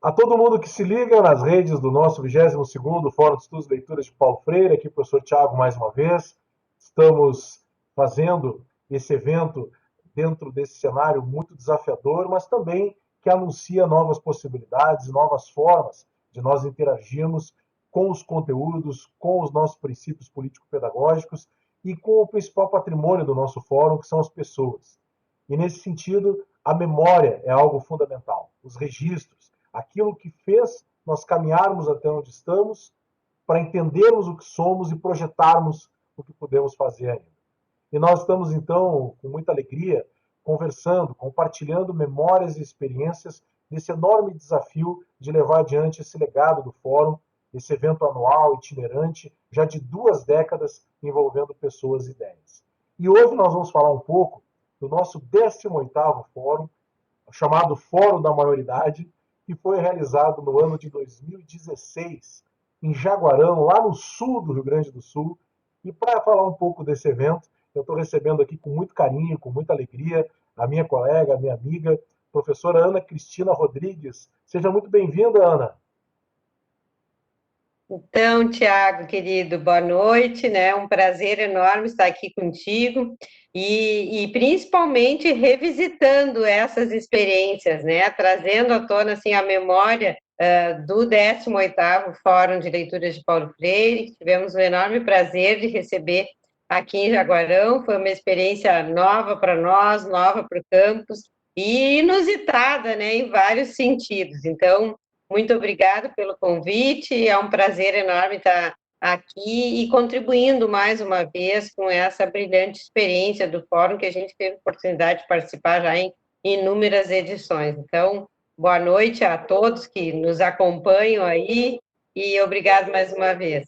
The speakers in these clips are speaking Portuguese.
A todo mundo que se liga nas redes do nosso 22º Fórum de Estudos e Leituras de Paulo Freire, aqui professor Tiago mais uma vez. Estamos fazendo esse evento dentro desse cenário muito desafiador, mas também que anuncia novas possibilidades, novas formas de nós interagirmos com os conteúdos, com os nossos princípios político-pedagógicos e com o principal patrimônio do nosso fórum, que são as pessoas. E nesse sentido, a memória é algo fundamental. Os registros, aquilo que fez nós caminharmos até onde estamos, para entendermos o que somos e projetarmos o que podemos fazer ainda. E nós estamos, então, com muita alegria, conversando, compartilhando memórias e experiências desse enorme desafio de levar adiante esse legado do Fórum, esse evento anual, itinerante, já de 2 décadas, envolvendo pessoas e ideias. E hoje nós vamos falar um pouco do nosso 18º Fórum, chamado Fórum da Maioridade, que foi realizado no ano de 2016, em Jaguarão, lá no sul do Rio Grande do Sul. E para falar um pouco desse evento, eu estou recebendo aqui com muito carinho, com muita alegria, a minha colega, a minha amiga, professora Ana Cristina Rodrigues. Seja muito bem-vinda, Ana. Então, Tiago, querido, boa noite, né? Um prazer enorme estar aqui contigo e principalmente revisitando essas experiências, né? Trazendo à tona assim a memória do 18º Fórum de Leituras de Paulo Freire, que tivemos o enorme prazer de receber aqui em Jaguarão. Foi uma experiência nova para nós, nova para o campus e inusitada, né? Em vários sentidos. Então, muito obrigada pelo convite, é um prazer enorme estar aqui e contribuindo mais uma vez com essa brilhante experiência do fórum que a gente teve oportunidade de participar já em inúmeras edições. Então, boa noite a todos que nos acompanham aí e obrigado mais uma vez.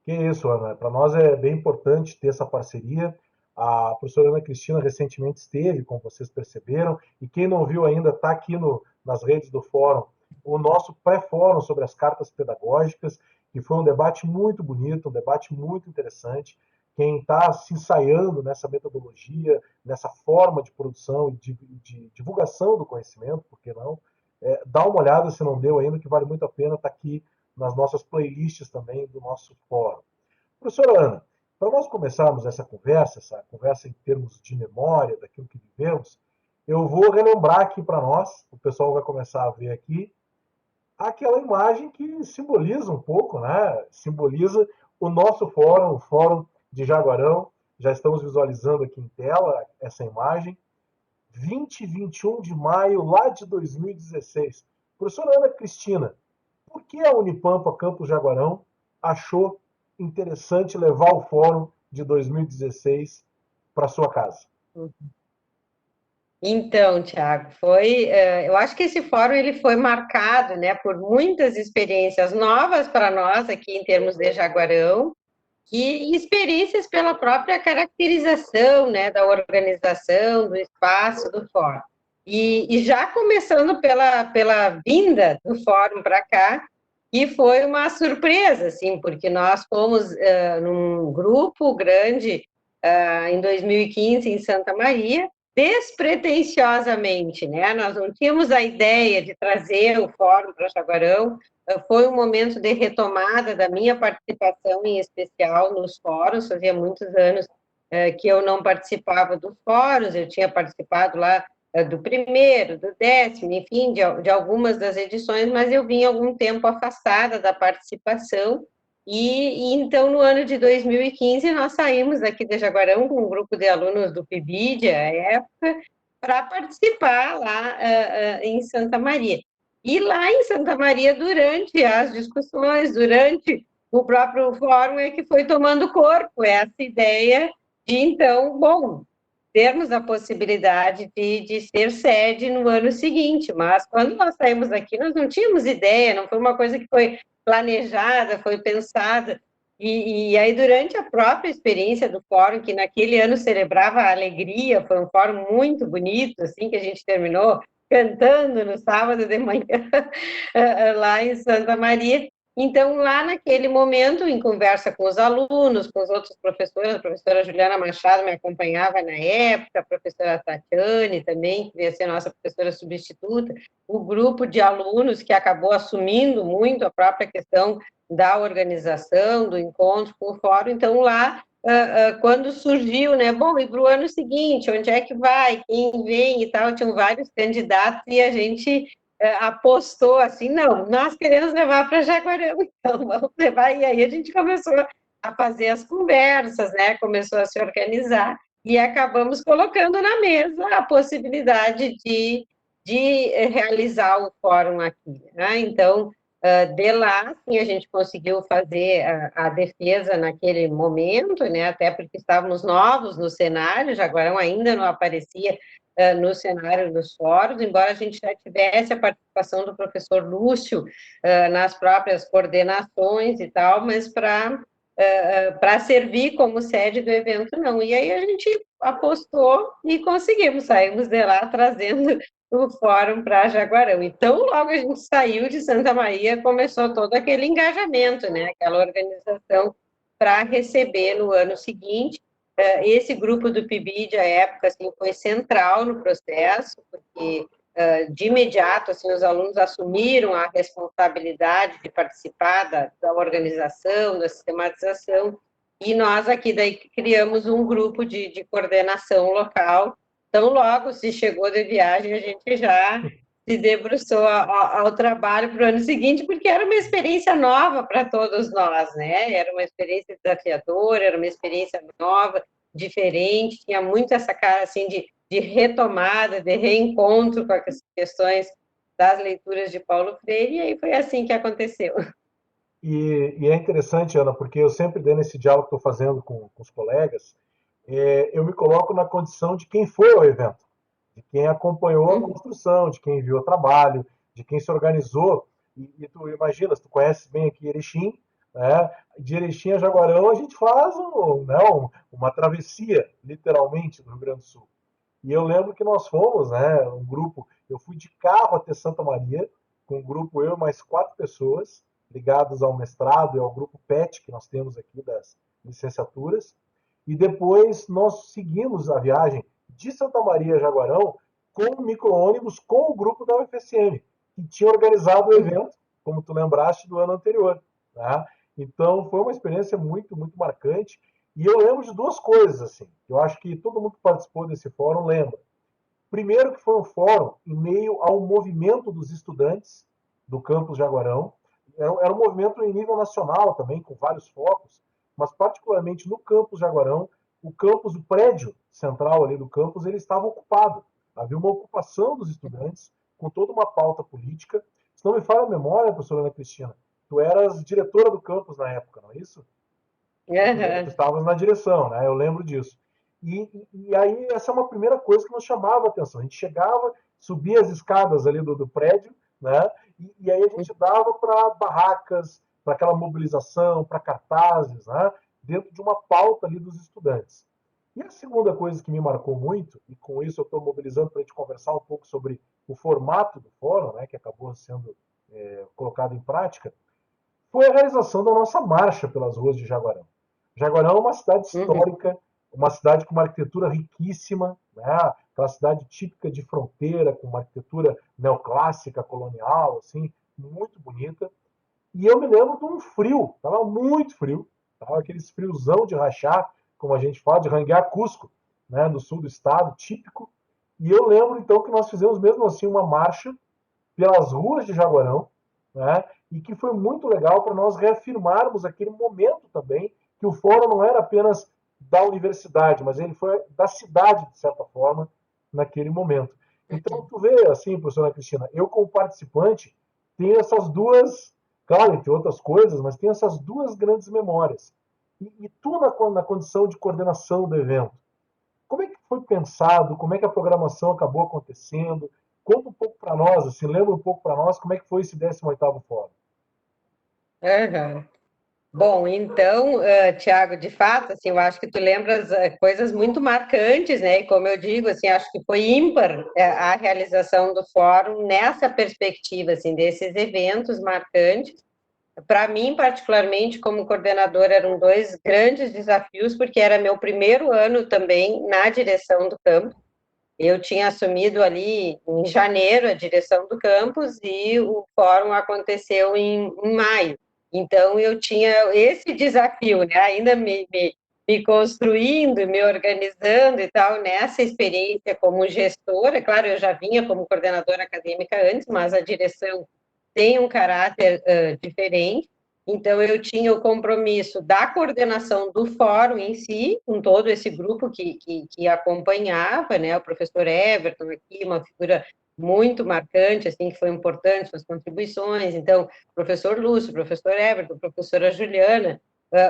Que isso, Ana. Para nós é bem importante ter essa parceria. A professora Ana Cristina recentemente esteve, como vocês perceberam, e quem não viu ainda está aqui nas redes do fórum, o nosso pré-fórum sobre as cartas pedagógicas, que foi um debate muito bonito, um debate muito interessante. Quem está se ensaiando nessa metodologia, nessa forma de produção e de divulgação do conhecimento, por que não, dá uma olhada se não deu ainda, que vale muito a pena estar aqui nas nossas playlists também do nosso fórum. Professora Ana, para nós começarmos essa conversa em termos de memória, daquilo que vivemos, eu vou relembrar aqui para nós, o pessoal vai começar a ver aqui, aquela imagem que simboliza um pouco, né? Simboliza o nosso fórum, o Fórum de Jaguarão. Já estamos visualizando aqui em tela essa imagem. 20 e 21 de maio, lá de 2016. Professora Ana Cristina, por que a Unipampa Campus Jaguarão achou interessante levar o fórum de 2016 para sua casa? Então, Tiago, eu acho que esse fórum ele foi marcado, né, por muitas experiências novas para nós aqui em termos de Jaguarão, e experiências pela própria caracterização, né, da organização, do espaço do fórum. E já começando pela vinda do fórum para cá, e foi uma surpresa, assim, porque nós fomos num grupo grande em 2015 em Santa Maria, despretensiosamente, né? Nós não tínhamos a ideia de trazer o fórum para Jaguarão. Foi um momento de retomada da minha participação, em especial nos fóruns. Fazia muitos anos que eu não participava dos fóruns, eu tinha participado lá do primeiro, do 10º, enfim, de algumas das edições, mas eu vim algum tempo afastada da participação. Então, no ano de 2015, nós saímos daqui de Jaguarão com um grupo de alunos do PIBID, à época, para participar lá em Santa Maria. E lá em Santa Maria, durante as discussões, durante o próprio fórum, é que foi tomando corpo essa ideia de, então, bom, termos a possibilidade de ser sede no ano seguinte. Mas quando nós saímos daqui, nós não tínhamos ideia, não foi uma coisa que foi planejada, foi pensada. E aí, durante a própria experiência do fórum, que naquele ano celebrava a alegria, foi um fórum muito bonito, assim, que a gente terminou cantando no sábado de manhã, lá em Santa Maria. Então, lá naquele momento, em conversa com os alunos, com os outros professores, a professora Juliana Machado me acompanhava na época, a professora Tatiane também, que veio ser nossa professora substituta, o grupo de alunos que acabou assumindo muito a própria questão da organização, do encontro com o fórum. Então, lá, quando surgiu, né, bom, e para o ano seguinte, onde é que vai, quem vem e tal, tinham vários candidatos e a gente apostou assim, não, nós queremos levar para Jaguarão, então vamos levar. E aí a gente começou a fazer as conversas, né? Começou a se organizar e acabamos colocando na mesa a possibilidade de realizar o fórum aqui, né? Então, de lá, sim, a gente conseguiu fazer a defesa naquele momento, né? Até porque estávamos novos no cenário, Jaguarão ainda não aparecia no cenário dos fóruns, embora a gente já tivesse a participação do professor Lúcio nas próprias coordenações e tal, mas para servir como sede do evento, não. E aí a gente apostou e conseguimos, saímos de lá trazendo o fórum para Jaguarão. Então, logo a gente saiu de Santa Maria, começou todo aquele engajamento, né? Aquela organização para receber no ano seguinte. Esse grupo do PIBID, à época, assim, foi central no processo, porque de imediato, assim, os alunos assumiram a responsabilidade de participar da organização, da sistematização, e nós aqui daí criamos um grupo de coordenação local. Então, logo se chegou de viagem, a gente já se debruçou ao trabalho para o ano seguinte, porque era uma experiência nova para todos nós, né? Era uma experiência desafiadora, era uma experiência nova, diferente, tinha muito essa cara, assim, de retomada, de reencontro com as questões das leituras de Paulo Freire, e aí foi assim que aconteceu. E é interessante, Ana, porque eu sempre, dentro desse diálogo que estou fazendo com os colegas, eu me coloco na condição de quem foi ao evento, de quem acompanhou a construção, de quem viu o trabalho, de quem se organizou. E tu imaginas, tu conheces bem aqui Erechim, né? De Erechim a Jaguarão a gente faz uma travessia, literalmente, do Rio Grande do Sul. E eu lembro que nós fomos, né, um grupo, eu fui de carro até Santa Maria, com um grupo eu mais 4 pessoas, ligados ao mestrado e ao grupo PET, que nós temos aqui das licenciaturas, e depois nós seguimos a viagem de Santa Maria a Jaguarão com o micro-ônibus com o grupo da UFSM, que tinha organizado o evento, como tu lembraste, do ano anterior. Né? Então foi uma experiência muito, muito marcante. E eu lembro de duas coisas, assim, eu acho que todo mundo que participou desse fórum lembra. Primeiro que foi um fórum em meio ao movimento dos estudantes do campus Jaguarão. Era um movimento em nível nacional também, com vários focos, mas particularmente no campus Jaguarão, o campus, o prédio central ali do campus, ele estava ocupado. Havia uma ocupação dos estudantes, com toda uma pauta política. Se não me falha a memória, professora Ana Cristina, tu eras diretora do campus na época, não é isso? Tu Uhum. estavas na direção, né? Eu lembro disso. E aí essa é uma primeira coisa que nos chamava a atenção. A gente chegava, subia as escadas ali do prédio, né? E aí a gente dava para barracas, para aquela mobilização, para cartazes, né? Dentro de uma pauta ali dos estudantes. E a segunda coisa que me marcou muito, e com isso eu estou mobilizando para a gente conversar um pouco sobre o formato do fórum, né? Que acabou sendo colocado em prática, foi a realização da nossa marcha pelas ruas de Jaguarão. Jaguarão é uma cidade Uhum. histórica, uma cidade com uma arquitetura riquíssima, né? Aquela cidade típica de fronteira, com uma arquitetura neoclássica, colonial, assim, muito bonita. E eu me lembro de um frio, estava muito frio, tava aqueles friozão de rachar, como a gente fala, de ranguear Cusco, né, do sul do estado, típico. E eu lembro então que nós fizemos mesmo assim uma marcha pelas ruas de Jaguarão, né? E que foi muito legal para nós reafirmarmos aquele momento também que o fórum não era apenas da universidade, mas ele foi da cidade, de certa forma, naquele momento. Então, tu vê, assim, professora Cristina, eu como participante tenho essas duas, claro, entre outras coisas, mas tenho essas duas grandes memórias. E tu, na condição de coordenação do evento, como é que foi pensado? Como é que a programação acabou acontecendo? Conta um pouco para nós, assim, lembra um pouco para nós como é que foi esse 18º Fórum. Uhum. Bom, então, Tiago, de fato, assim, eu acho que tu lembras coisas muito marcantes, né? E como eu digo, assim, acho que foi ímpar a realização do fórum nessa perspectiva, assim, desses eventos marcantes. Para mim, particularmente, como coordenadora, eram dois grandes desafios, porque era meu primeiro ano também na direção do campus. Eu tinha assumido ali em janeiro a direção do campus e o fórum aconteceu em maio. Então, eu tinha esse desafio, né? Ainda me construindo, me organizando e tal, nessa experiência como gestora. Claro, eu já vinha como coordenadora acadêmica antes, mas a direção tem um caráter diferente. Então, eu tinha o compromisso da coordenação do fórum em si, com todo esse grupo que acompanhava, né? O professor Everton aqui, uma figura muito marcante, assim, que foi importante, suas contribuições. Então, professor Lúcio, professor Everton, professora Juliana,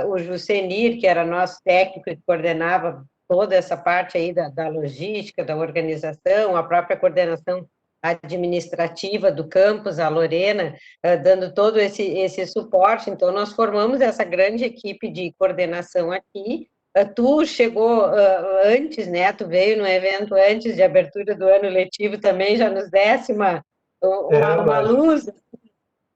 o Jusenir, que era nosso técnico e coordenava toda essa parte aí da logística, da organização, a própria coordenação administrativa do campus, a Lorena, dando todo esse suporte. Então, nós formamos essa grande equipe de coordenação aqui. Tu chegou antes, né? Tu veio no evento antes de abertura do ano letivo também, já nos desse uma luz,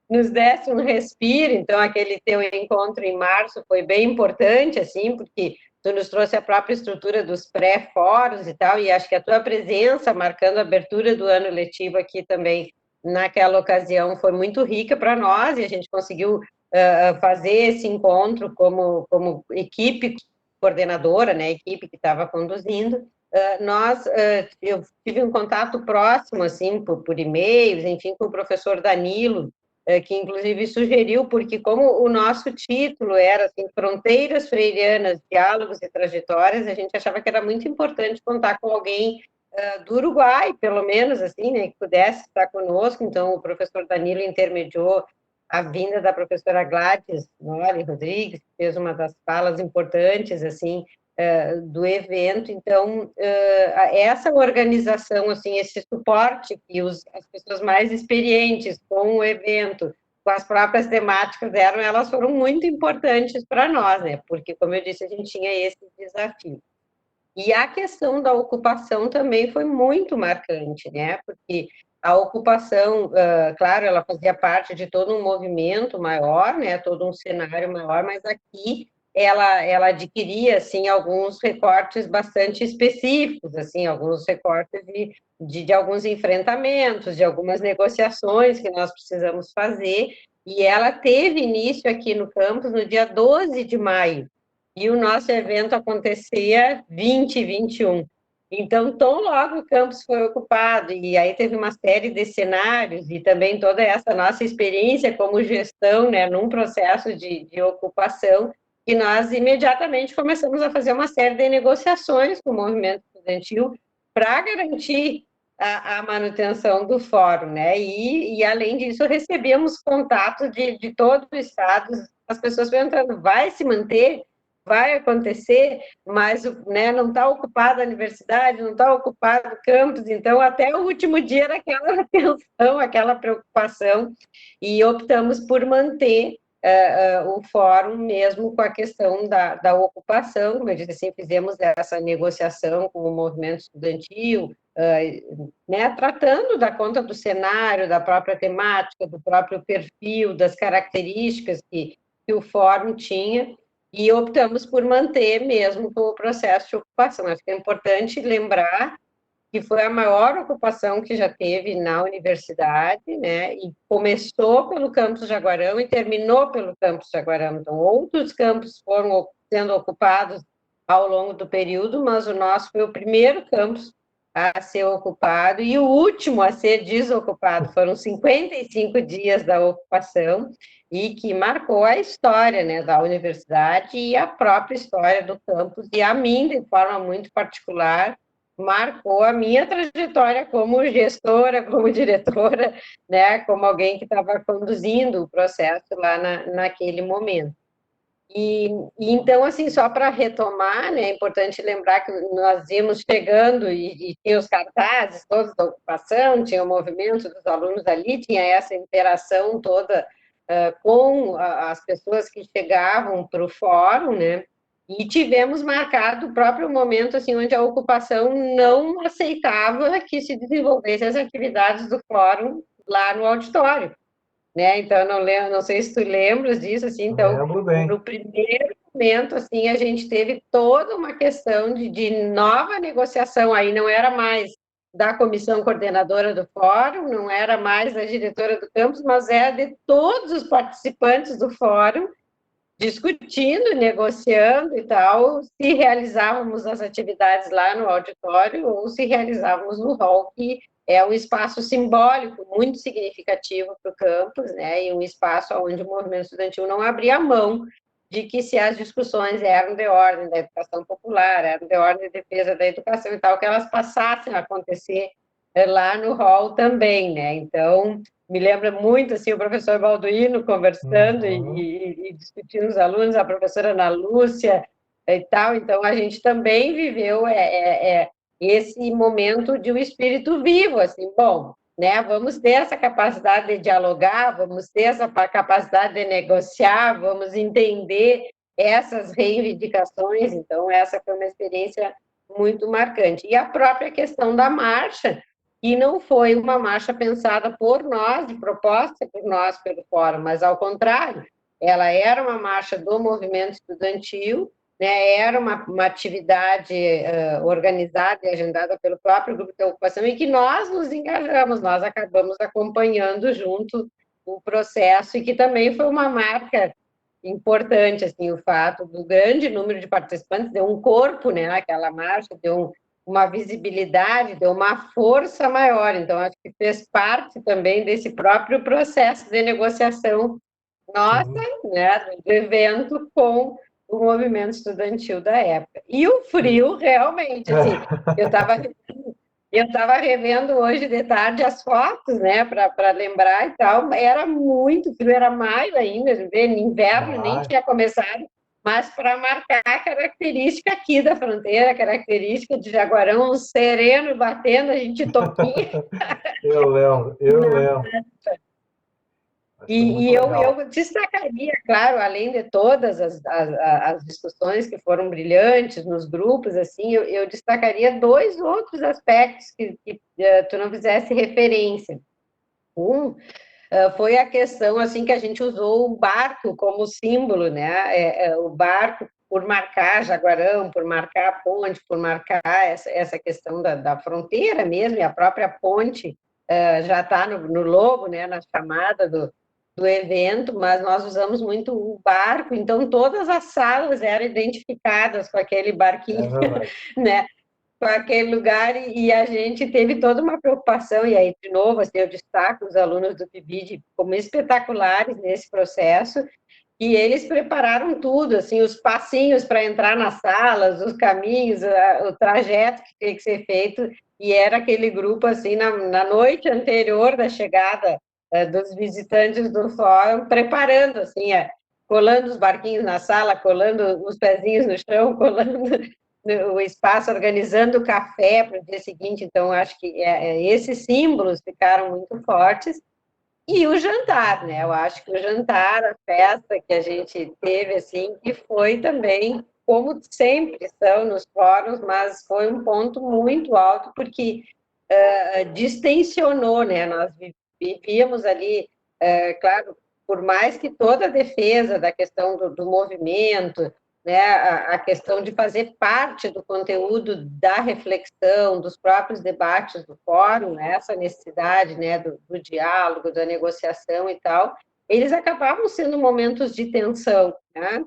nos desse um respiro. Então, aquele teu encontro em março foi bem importante, assim, porque tu nos trouxe a própria estrutura dos pré-fóruns e tal, e acho que a tua presença marcando a abertura do ano letivo aqui também, naquela ocasião, foi muito rica para nós, e a gente conseguiu fazer esse encontro como equipe coordenadora, né, equipe que estava conduzindo. Eu tive um contato próximo, assim, por e-mails, enfim, com o professor Danilo, que inclusive sugeriu, porque como o nosso título era assim, Fronteiras Freirianas, Diálogos e Trajetórias, a gente achava que era muito importante contar com alguém do Uruguai, pelo menos, assim, né, que pudesse estar conosco. Então, o professor Danilo intermediou a vinda da professora Gladys Noli Rodrigues, que fez uma das falas importantes, assim, do evento. Então, essa organização, assim, esse suporte que as pessoas mais experientes com o evento, com as próprias temáticas deram, elas foram muito importantes para nós, né? Porque, como eu disse, a gente tinha esse desafio. E a questão da ocupação também foi muito marcante, né? Porque a ocupação, claro, ela fazia parte de todo um movimento maior, né? Todo um cenário maior, mas aqui ela adquiria, assim, alguns recortes bastante específicos, assim, alguns recortes de alguns enfrentamentos, de algumas negociações que nós precisamos fazer, e ela teve início aqui no campus no dia 12 de maio, e o nosso evento acontecia 20 e 21. Então, tão logo o campus foi ocupado, e aí teve uma série de cenários, e também toda essa nossa experiência como gestão, né, num processo de ocupação, e nós imediatamente começamos a fazer uma série de negociações com o movimento estudantil para garantir a manutenção do fórum, né? E além disso, recebemos contato de todo o estado, as pessoas perguntando: vai se manter? Vai acontecer, mas, né, não está ocupada a universidade, não está ocupado o campus, então até o último dia era aquela atenção, aquela preocupação, e optamos por manter o fórum mesmo com a questão da ocupação. Como eu disse assim, fizemos essa negociação com o movimento estudantil, né, tratando da conta do cenário, da própria temática, do próprio perfil, das características que o fórum tinha, e optamos por manter mesmo com o processo de ocupação. Acho que é importante lembrar que foi a maior ocupação que já teve na universidade, né? E começou pelo campus Jaguarão e terminou pelo campus Jaguarão. Então, outros campos foram sendo ocupados ao longo do período, mas o nosso foi o primeiro campus a ser ocupado e o último a ser desocupado. Foram 55 dias da ocupação, e que marcou a história, né, da universidade e a própria história do campus, e a mim, de forma muito particular, marcou a minha trajetória como gestora, como diretora, né, como alguém que estava conduzindo o processo lá naquele momento. E então, assim, só para retomar, né, é importante lembrar que nós íamos chegando e tinha os cartazes todos da ocupação, tinha o movimento dos alunos ali, tinha essa interação toda com as pessoas que chegavam para o fórum, né, e tivemos marcado o próprio momento, assim, onde a ocupação não aceitava que se desenvolvessem as atividades do fórum lá no auditório. né? Então, eu não lembro, não sei se tu lembras disso, assim, então, Lembro bem. no primeiro momento, assim, a gente teve toda uma questão de nova negociação, aí não era mais da comissão coordenadora do fórum, não era mais da diretora do campus, mas era de todos os participantes do fórum, discutindo, negociando e tal, se realizávamos as atividades lá no auditório ou se realizávamos no hall, que é um espaço simbólico muito significativo para o campus, né? E um espaço onde o movimento estudantil não abria mão de que, se as discussões eram de ordem da educação popular, eram de ordem de defesa da educação e tal, que elas passassem a acontecer lá no hall também, né? Então, me lembra muito assim o professor Balduino conversando e discutindo os alunos, a professora Ana Lúcia e tal. Então, a gente também viveu esse momento de um espírito vivo, assim, bom, né? Vamos ter essa capacidade de dialogar, vamos ter essa capacidade de negociar, vamos entender essas reivindicações. Então, essa foi uma experiência muito marcante. E a própria questão da marcha, que não foi uma marcha pensada por nós, proposta por nós pelo Fórum, mas ao contrário, ela era uma marcha do movimento estudantil, né, era uma atividade organizada e agendada pelo próprio grupo de ocupação, e que nós nos engajamos, nós acabamos acompanhando junto o processo, e que também foi uma marca importante, assim, o fato do grande número de participantes, deu um corpo, né, aquela marcha, deu uma visibilidade, deu uma força maior. Então, acho que fez parte também desse próprio processo de negociação nossa, né, do evento com o movimento estudantil da época. E o frio, realmente, assim, eu estava revendo hoje de tarde as fotos, né, para lembrar e tal, era muito frio, era maio ainda, inverno nem tinha começado, mas para marcar a característica aqui da fronteira, a característica de Jaguarão, um sereno batendo, a gente topinha. Eu lembro. Mas foi muito legal. Eu destacaria, claro, além de todas as discussões que foram brilhantes nos grupos, assim, eu destacaria dois outros aspectos que tu não fizesse referência. Um foi a questão, assim, que a gente usou o barco como símbolo, né? O barco, por marcar Jaguarão, por marcar a ponte, por marcar essa questão da fronteira mesmo, e a própria ponte já está no logo, né? Na chamada do evento, mas nós usamos muito o barco, então todas as salas eram identificadas com aquele barquinho, né? Com aquele lugar, e a gente teve toda uma preocupação, e aí, de novo, assim, eu destaco os alunos do PIBID como espetaculares nesse processo, e eles prepararam tudo, assim, os passinhos para entrar nas salas, os caminhos, o trajeto que tinha que ser feito, e era aquele grupo, assim, na noite anterior da chegada dos visitantes do fórum, preparando, assim, colando os barquinhos na sala, colando os pezinhos no chão, colando o espaço, organizando o café para o dia seguinte. Então, acho que esses símbolos ficaram muito fortes. E o jantar, né? Eu acho que o jantar, a festa que a gente teve, assim, que foi também, como sempre são nos fóruns, mas foi um ponto muito alto, porque distensionou, né? Nós vivíamos ali, claro, por mais que toda a defesa da questão do movimento, né, a questão de fazer parte do conteúdo da reflexão, dos próprios debates do fórum, né, essa necessidade, né, do diálogo, da negociação e tal, eles acabavam sendo momentos de tensão, né?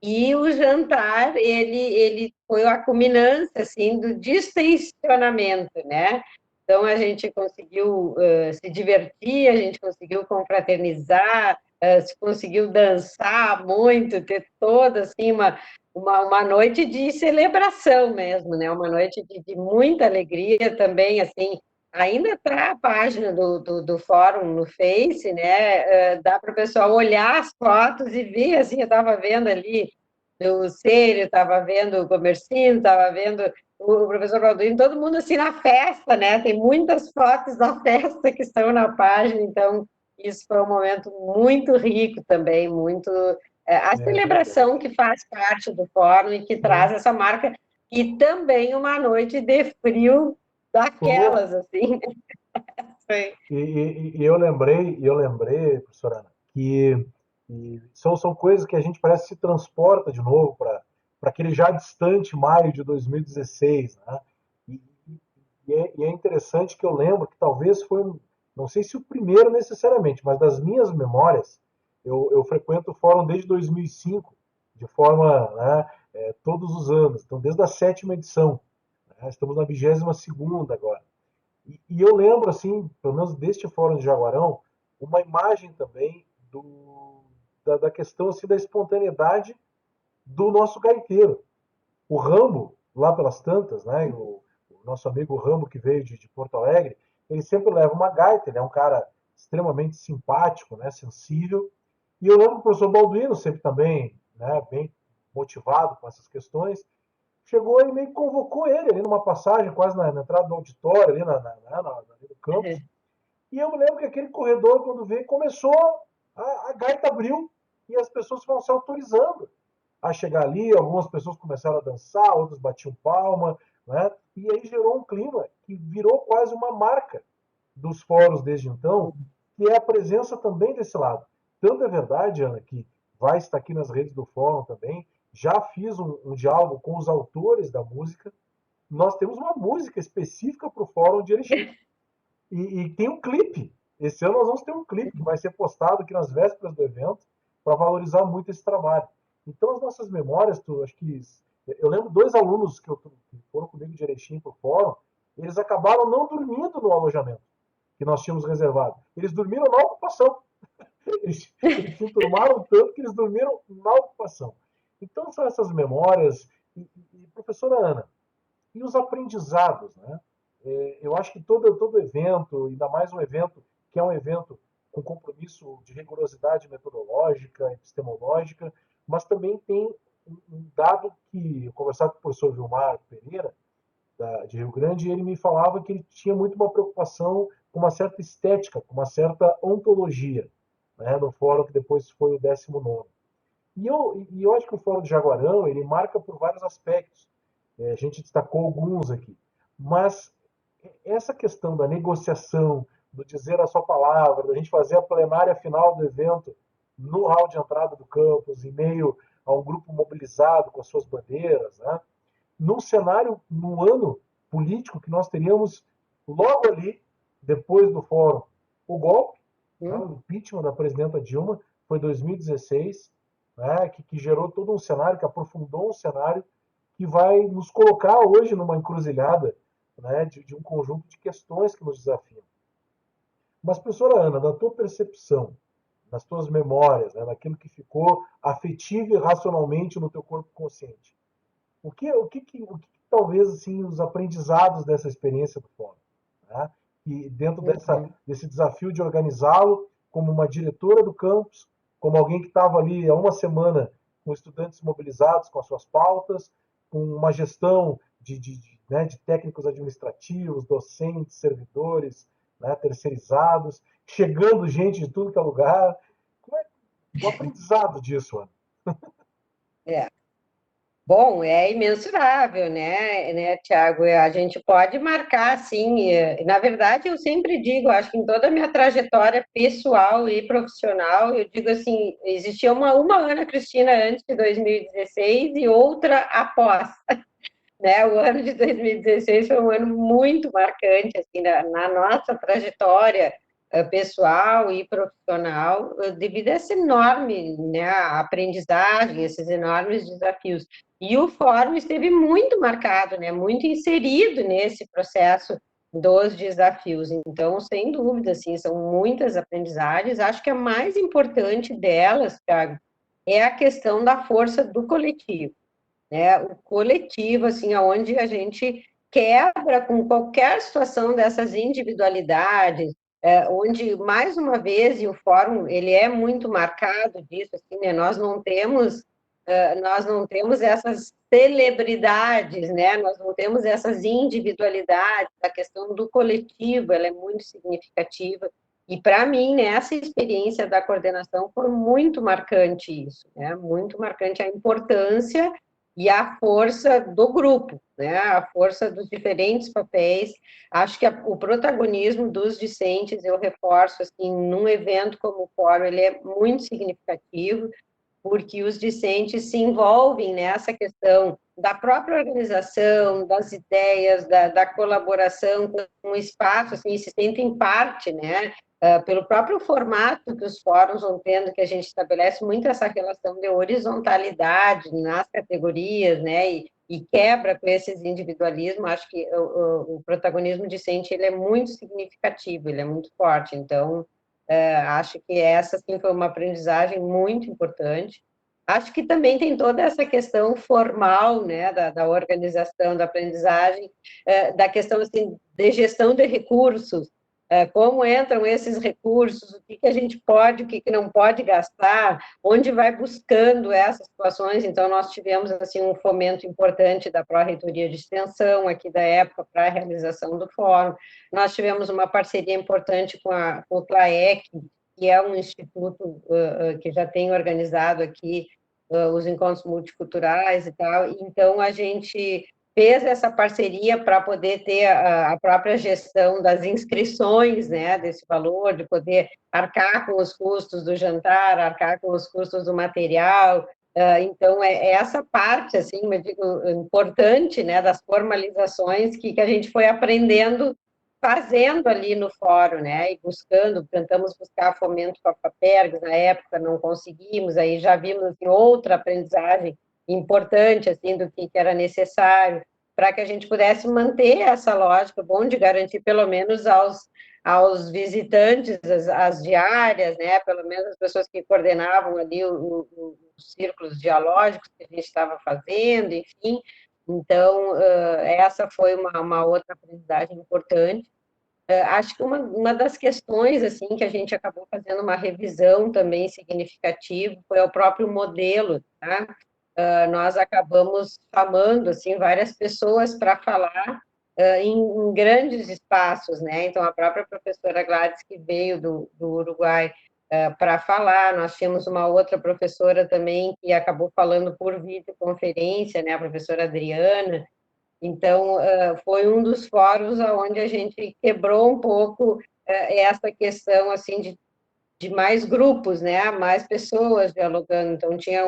E o jantar, ele foi a culminância, assim, do distensionamento, né? Então, a gente conseguiu se divertir, a gente conseguiu confraternizar, se conseguiu dançar muito, ter toda, assim, uma noite de celebração mesmo, né? Uma noite de muita alegria também, assim, ainda está a página do fórum no Face, né? Dá para o pessoal olhar as fotos e ver, assim, eu estava vendo ali o Célio, estava vendo o Comercinho, estava vendo o professor Balduino, todo mundo assim na festa, né? Tem muitas fotos da festa que estão na página, então isso foi um momento muito rico também, muito a celebração que faz parte do fórum e que traz essa marca, e também uma noite de frio daquelas, assim. E eu lembrei, professora Ana, que são coisas que a gente parece se transporta de novo para aquele já distante maio de 2016, né? E, e é interessante que eu lembro que talvez foi, não sei se o primeiro necessariamente, mas das minhas memórias, eu frequento o fórum desde 2005, de forma, né, todos os anos, então desde a sétima edição, né? Estamos na 22ª agora. E eu lembro, assim, pelo menos deste fórum de Jaguarão, uma imagem também da questão assim, da espontaneidade do nosso gaiteiro. O Rambo, lá pelas tantas, né, o nosso amigo Rambo que veio de Porto Alegre, ele sempre leva uma gaita, ele é um cara extremamente simpático, né, sensível. E eu lembro que o professor Balduino, sempre também, né, bem motivado com essas questões, chegou e meio que convocou ele ali numa passagem, quase na entrada do auditório, ali no campus. E eu me lembro que aquele corredor, quando veio, começou, a gaita abriu e as pessoas foram se autorizando a chegar ali. Algumas pessoas começaram a dançar, outras batiam palma, né? E aí gerou um clima que virou quase uma marca dos fóruns desde então, que é a presença também desse lado. Tanto é verdade, Ana, que vai estar aqui nas redes do fórum também. Já fiz um diálogo com os autores da música. Nós temos uma música específica para o fórum de Erechim. E tem um clipe. Esse ano nós vamos ter um clipe que vai ser postado aqui nas vésperas do evento para valorizar muito esse trabalho. Então, as nossas memórias, acho que. Eu lembro dois alunos que foram comigo de Erechim para o fórum, eles acabaram não dormindo no alojamento que nós tínhamos reservado. Eles dormiram na ocupação. Eles se enturmaram tanto que eles dormiram na ocupação. Então, são essas memórias. E professora Ana, e os aprendizados, né? Eu acho que todo evento, ainda mais um evento que é um evento com compromisso de rigorosidade metodológica, epistemológica, mas também tem um dado que eu conversava com o professor Vilmar Pereira, de Rio Grande, e ele me falava que ele tinha muito uma preocupação com uma certa estética, com uma certa ontologia, né, no fórum que depois foi o 19º. E eu acho que o Fórum de Jaguarão ele marca por vários aspectos. A gente destacou alguns aqui. Mas essa questão da negociação, do dizer a sua palavra, da gente fazer a plenária final do evento no hall de entrada do campus, em meio a um grupo mobilizado com as suas bandeiras, né? Num cenário, num ano político que nós teríamos logo ali, depois do fórum, o golpe, né, o impeachment da presidenta Dilma, foi 2016, né, que gerou todo um cenário, que aprofundou um cenário que vai nos colocar hoje numa encruzilhada, né, de um conjunto de questões que nos desafiam. Mas, professora Ana, da tua percepção, nas tuas memórias, né, naquilo que ficou afetivo e racionalmente no teu corpo consciente, o que talvez assim os aprendizados dessa experiência do fórum, né? E dentro desse desafio de organizá-lo como uma diretora do campus, como alguém que estava ali há uma semana com estudantes mobilizados com as suas pautas, com uma gestão né, de técnicos administrativos, docentes, servidores, né, terceirizados, chegando gente de tudo que é lugar. Como é o aprendizado disso, Ana? É. Bom, é imensurável, né, Tiago? A gente pode marcar, sim. Na verdade, eu sempre digo, acho que em toda a minha trajetória pessoal e profissional, eu digo assim, existia uma Ana Cristina antes de 2016 e outra após, né? O ano de 2016 foi um ano muito marcante, assim, na nossa trajetória pessoal e profissional, devido a essa enorme, né, aprendizagem, esses enormes desafios. E o fórum esteve muito marcado, né, muito inserido nesse processo dos desafios. Então, sem dúvida, assim, são muitas aprendizagens. Acho que a mais importante delas, Thiago, é a questão da força do coletivo, né? O coletivo, assim, onde a gente quebra com qualquer situação dessas individualidades, onde, mais uma vez, e o fórum, ele é muito marcado disso, assim, né? Nós não temos essas celebridades, né? Nós não temos essas individualidades, a questão do coletivo, ela é muito significativa, e para mim, nessa experiência da coordenação, foi muito marcante isso, né? Muito marcante a importância e a força do grupo, né? A força dos diferentes papéis. Acho que o protagonismo dos discentes, eu reforço, assim, num evento como o Fórum, ele é muito significativo, porque os discentes se envolvem nessa questão da própria organização, das ideias, da colaboração com o espaço, assim, se sentem parte, né? Pelo próprio formato que os fóruns vão tendo, que a gente estabelece muito essa relação de horizontalidade nas categorias, né? E quebra com esses individualismos. Acho que o protagonismo discente ele é muito significativo, ele é muito forte. Então, acho que essa sim foi uma aprendizagem muito importante. Acho que também tem toda essa questão formal, né, da organização, da aprendizagem, da questão assim, de gestão de recursos, como entram esses recursos, o que a gente pode, o que não pode gastar, onde vai buscando essas situações. Então, nós tivemos assim um fomento importante da Pró-Reitoria de Extensão aqui da época para a realização do fórum. Nós tivemos uma parceria importante com o CLAEC, que é um instituto que já tem organizado aqui os encontros multiculturais e tal. Então, a gente fez essa parceria para poder ter a própria gestão das inscrições, né, desse valor, de poder arcar com os custos do jantar, arcar com os custos do material. Então, é essa parte, assim, eu digo, importante, né, das formalizações que a gente foi aprendendo fazendo ali no fórum, né, e buscando, tentamos buscar fomento com a FAPERGS, na época não conseguimos, aí já vimos assim, outra aprendizagem importante, assim, do que era necessário, para que a gente pudesse manter essa lógica, bom, de garantir pelo menos aos visitantes as diárias, né, pelo menos as pessoas que coordenavam ali os círculos dialógicos que a gente estava fazendo, enfim. Então, essa foi uma outra aprendizagem importante. Acho que uma das questões assim que a gente acabou fazendo uma revisão também significativa foi o próprio modelo, tá? Nós acabamos chamando assim várias pessoas para falar em grandes espaços, né? Então a própria professora Gladys que veio do Uruguai para falar, nós tínhamos uma outra professora também que acabou falando por videoconferência, né? A professora Adriana. Então, foi um dos fóruns onde a gente quebrou um pouco essa questão assim de mais grupos, né? Mais pessoas dialogando. Então, tinha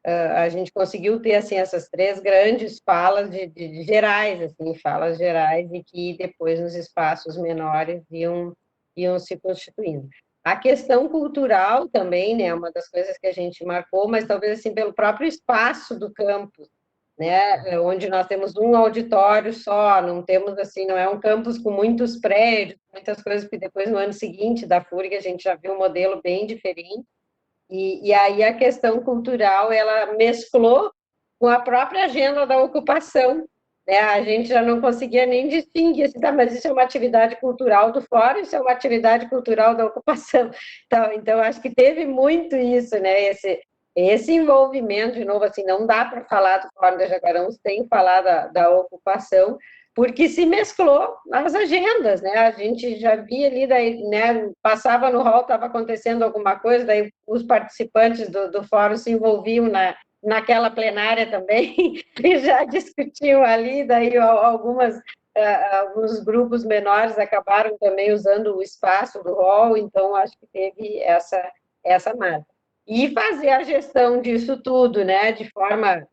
a gente conseguiu ter assim essas três grandes falas de gerais, assim, falas gerais e que depois nos espaços menores iam se constituindo. A questão cultural também, né? Uma das coisas que a gente marcou, mas talvez assim pelo próprio espaço do campus, né, onde nós temos um auditório só, não temos assim, não é um campus com muitos prédios, muitas coisas, porque depois no ano seguinte da FURG a gente já viu um modelo bem diferente, e aí a questão cultural, ela mesclou com a própria agenda da ocupação, né, a gente já não conseguia nem distinguir, assim, tá, mas isso é uma atividade cultural do fórum, isso é uma atividade cultural da ocupação, então acho que teve muito isso, né, esse envolvimento, de novo, assim, não dá para falar do Fórum da Jaguarão sem falar da ocupação, porque se mesclou as agendas, né? A gente já via ali, daí, né, passava no hall, estava acontecendo alguma coisa, daí os participantes do fórum se envolviam naquela plenária também e já discutiam ali, daí alguns grupos menores acabaram também usando o espaço do hall, então acho que teve essa marca. E fazer a gestão disso tudo, né, de forma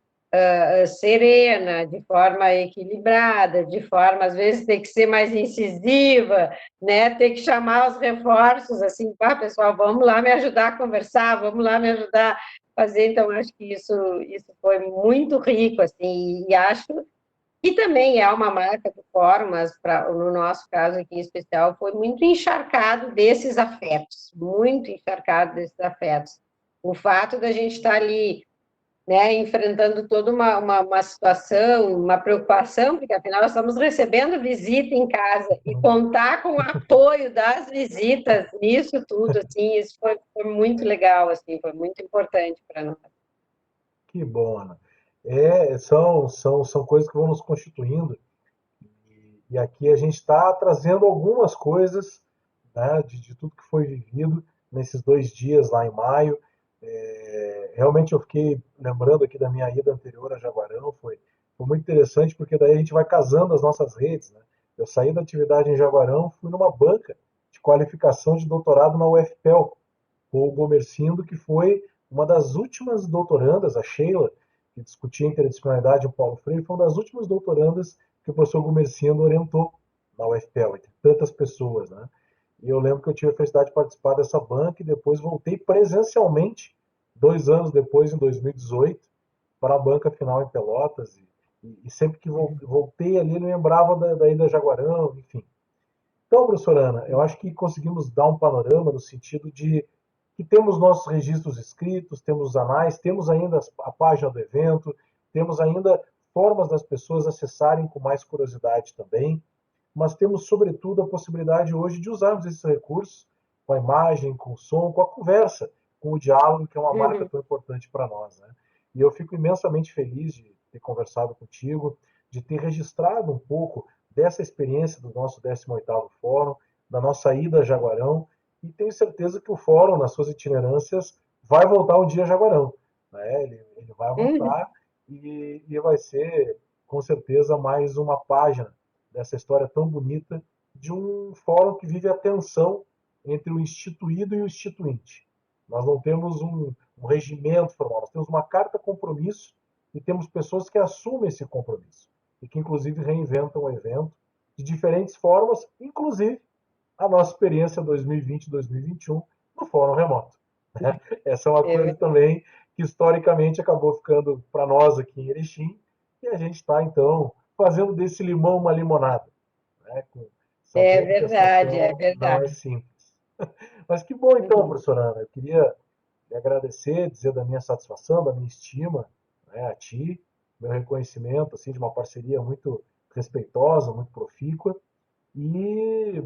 serena, de forma equilibrada, de forma, às vezes, ter que ser mais incisiva, né? Ter que chamar os reforços, assim, pá, pessoal, vamos lá me ajudar a conversar, vamos lá me ajudar a fazer. Então, acho que isso foi muito rico, assim, e acho que também é uma marca do fórum, mas no nosso caso aqui em especial, foi muito encharcado desses afetos, muito encharcado desses afetos. O fato da gente estar ali, né, enfrentando toda uma situação, uma preocupação, porque afinal nós estamos recebendo visita em casa e contar com o apoio das visitas nisso tudo, assim, isso foi muito legal, assim, foi muito importante para nós. Que bom, Ana. São coisas que vão nos constituindo. E aqui a gente está trazendo algumas coisas, né, de tudo que foi vivido nesses 2 dias lá em maio. realmente eu fiquei lembrando aqui da minha ida anterior a Jaguarão, foi muito interessante, porque daí a gente vai casando as nossas redes, né? Eu saí da atividade em Jaguarão, fui numa banca de qualificação de doutorado na UFPEL, com o Gomercindo, que foi uma das últimas doutorandas, a Sheila, que discutia interdisciplinaridade em Paulo Freire, foi uma das últimas doutorandas que o professor Gomercindo orientou na UFPEL, entre tantas pessoas, né? E eu lembro que eu tive a felicidade de participar dessa banca e depois voltei presencialmente, 2 anos depois, em 2018, para a banca final em Pelotas. E sempre que voltei ali, eu lembrava da ida a Jaguarão, enfim. Então, professora Ana, eu acho que conseguimos dar um panorama no sentido de que temos nossos registros escritos, temos os anais, temos ainda a página do evento, temos ainda formas das pessoas acessarem com mais curiosidade também, mas temos, sobretudo, a possibilidade hoje de usarmos esses recursos com a imagem, com o som, com a conversa, com o diálogo, que é uma marca tão importante para nós, né? E eu fico imensamente feliz de ter conversado contigo, de ter registrado um pouco dessa experiência do nosso 18º Fórum, da nossa ida a Jaguarão, e tenho certeza que o Fórum, nas suas itinerâncias, vai voltar um dia a Jaguarão. Né? Ele vai voltar e vai ser, com certeza, mais uma página dessa história tão bonita de um fórum que vive a tensão entre o instituído e o instituinte. Nós não temos um regimento formal, nós temos uma carta compromisso e temos pessoas que assumem esse compromisso e que, inclusive, reinventam o evento de diferentes formas, inclusive a nossa experiência 2020-2021 no Fórum Remoto. Né? Essa é uma coisa também que, historicamente, acabou ficando para nós aqui em Erechim, e a gente está, então, fazendo desse limão uma limonada, né? É Sabendo que a verdade, é situação não é verdade. simples. Mas que bom, então, professora Ana. Eu queria lhe agradecer, dizer da minha satisfação, da minha estima, né, a ti, meu reconhecimento assim, de uma parceria muito respeitosa, muito profícua, e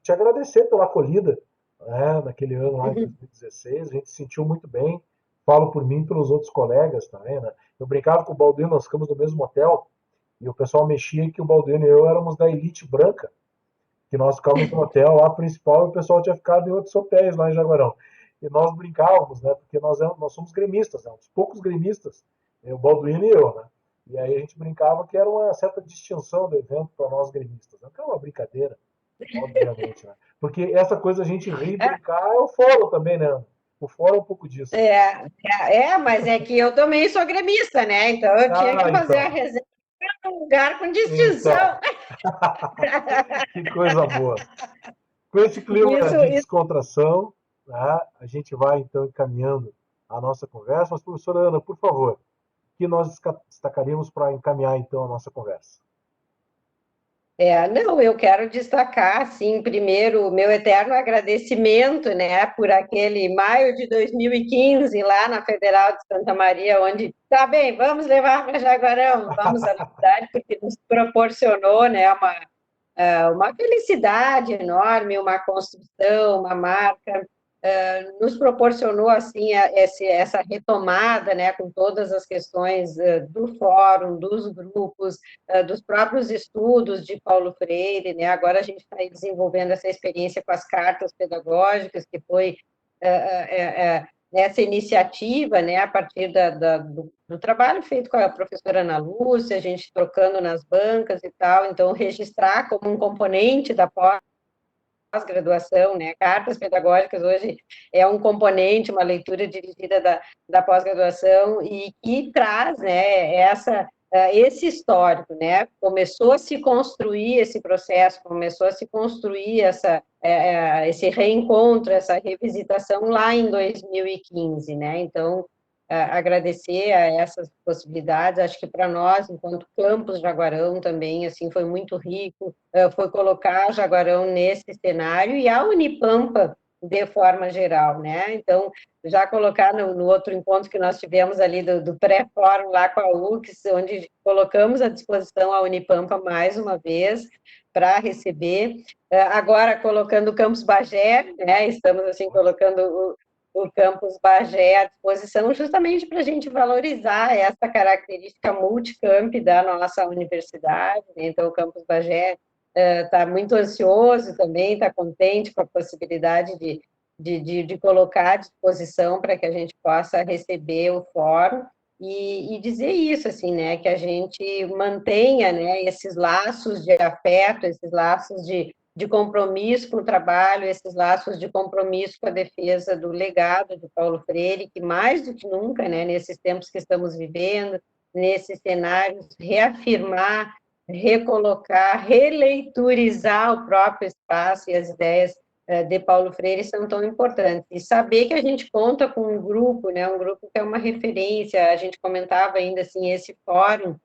te agradecer pela acolhida, né, naquele ano lá em 2016. A gente se sentiu muito bem. Falo por mim e pelos outros colegas também. Né? Eu brincava com o Balduino, nós ficamos no mesmo hotel, e o pessoal mexia que o Balduino e eu éramos da elite branca, que nós ficávamos no hotel lá principal e o pessoal tinha ficado em outros hotéis lá em Jaguarão. E nós brincávamos, né? Porque nós somos gremistas, né? Uns poucos gremistas, o Balduino e eu, né? E aí a gente brincava que era uma certa distinção do evento para nós gremistas. Né? Que é uma brincadeira, obviamente, né? Porque essa coisa a gente rir, brincar é o fórum também, né? O fórum é um pouco disso. Mas é que eu também sou gremista, né? Então eu tinha que fazer a Então. reserva num lugar com Então. distinção. Que coisa boa. Com esse clima de Isso. descontração, né, a gente vai então encaminhando a nossa conversa. Mas, professora Ana, por favor, o que nós destacaríamos para encaminhar então a nossa conversa? Não, eu quero destacar, assim, primeiro, o meu eterno agradecimento, né, por aquele maio de 2015, lá na Federal de Santa Maria, onde, tá bem, vamos levar para Jaguarão, vamos à cidade, porque nos proporcionou, né, uma felicidade enorme, uma construção, uma marca, nos proporcionou assim essa retomada, né, com todas as questões do fórum, dos grupos, dos próprios estudos de Paulo Freire, né? Agora a gente está desenvolvendo essa experiência com as cartas pedagógicas, que foi essa iniciativa, né, a partir do trabalho feito com a professora Ana Lúcia, a gente trocando nas bancas e tal, então registrar como um componente da pós-graduação, né? Cartas pedagógicas hoje é um componente, uma leitura dirigida da pós-graduação e que traz, né, esse histórico, né? Começou a se construir esse processo, começou a se construir esse reencontro, essa revisitação lá em 2015, né? Então, agradecer a essas possibilidades, acho que para nós, enquanto Campus Jaguarão também, assim, foi muito rico, foi colocar Jaguarão nesse cenário e a Unipampa de forma geral, né? Então, já colocar no outro encontro que nós tivemos ali do pré-fórum lá com a UX, onde colocamos à disposição a Unipampa mais uma vez para receber, agora colocando o Campus Bagé, né? Estamos assim colocando o Campus Bagé à disposição, justamente para a gente valorizar essa característica multicamp da nossa universidade, né? Então, o Campus Bagé está muito ansioso também, está contente com a possibilidade de de colocar à disposição para que a gente possa receber o fórum e dizer isso, assim, né, que a gente mantenha, né, esses laços de afeto, esses laços de compromisso com o trabalho, esses laços de compromisso com a defesa do legado de Paulo Freire, que mais do que nunca, né, nesses tempos que estamos vivendo, nesses cenários, reafirmar, recolocar, releiturizar o próprio espaço e as ideias de Paulo Freire são tão importantes. E saber que a gente conta com um grupo, né, um grupo que é uma referência, a gente comentava ainda assim, esse fórum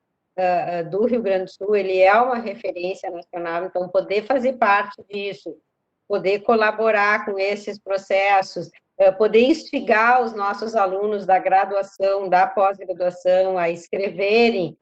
do Rio Grande do Sul, ele é uma referência nacional, então poder fazer parte disso, poder colaborar com esses processos, poder instigar os nossos alunos da graduação, da pós-graduação a escreverem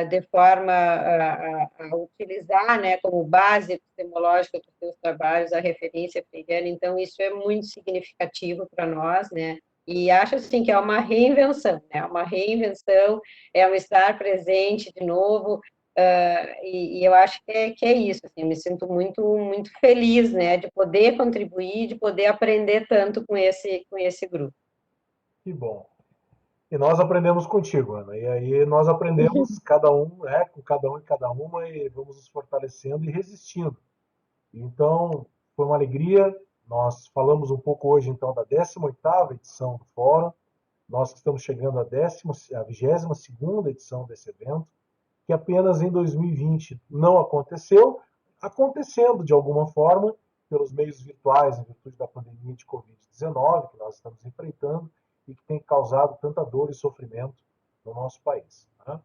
de forma a utilizar, né, como base epistemológica dos seus trabalhos a referência freiriana, então isso é muito significativo para nós, né, e acho assim que é uma reinvenção, né, uma reinvenção, é um estar presente de novo, e eu acho que é isso, assim, eu me sinto muito feliz, né, de poder contribuir, de poder aprender tanto com esse grupo. Que bom. E nós aprendemos contigo, Ana. E aí nós aprendemos cada um, né, com cada um e cada uma, e vamos nos fortalecendo e resistindo. Então, foi uma alegria. Nós falamos um pouco hoje, então, da 18ª edição do Fórum. Nós que estamos chegando à 22ª edição desse evento, que apenas em 2020 não aconteceu, acontecendo de alguma forma pelos meios virtuais, em virtude da pandemia de Covid-19 que nós estamos enfrentando e que tem causado tanta dor e sofrimento no nosso país. Né?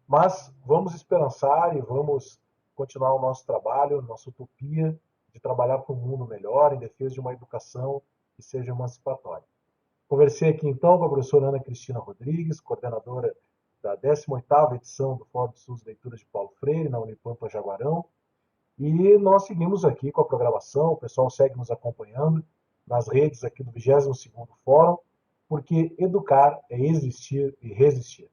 Mas vamos esperançar e vamos continuar o nosso trabalho, nossa utopia de trabalhar para um mundo melhor, em defesa de uma educação que seja emancipatória. Conversei aqui então com a professora Ana Cristina Rodrigues, coordenadora da 18ª edição do Fórum de Estudos e Leituras de Paulo Freire, na Unipampa Jaguarão. E nós seguimos aqui com a programação, o pessoal segue nos acompanhando nas redes aqui do 22º Fórum, porque educar é existir e resistir.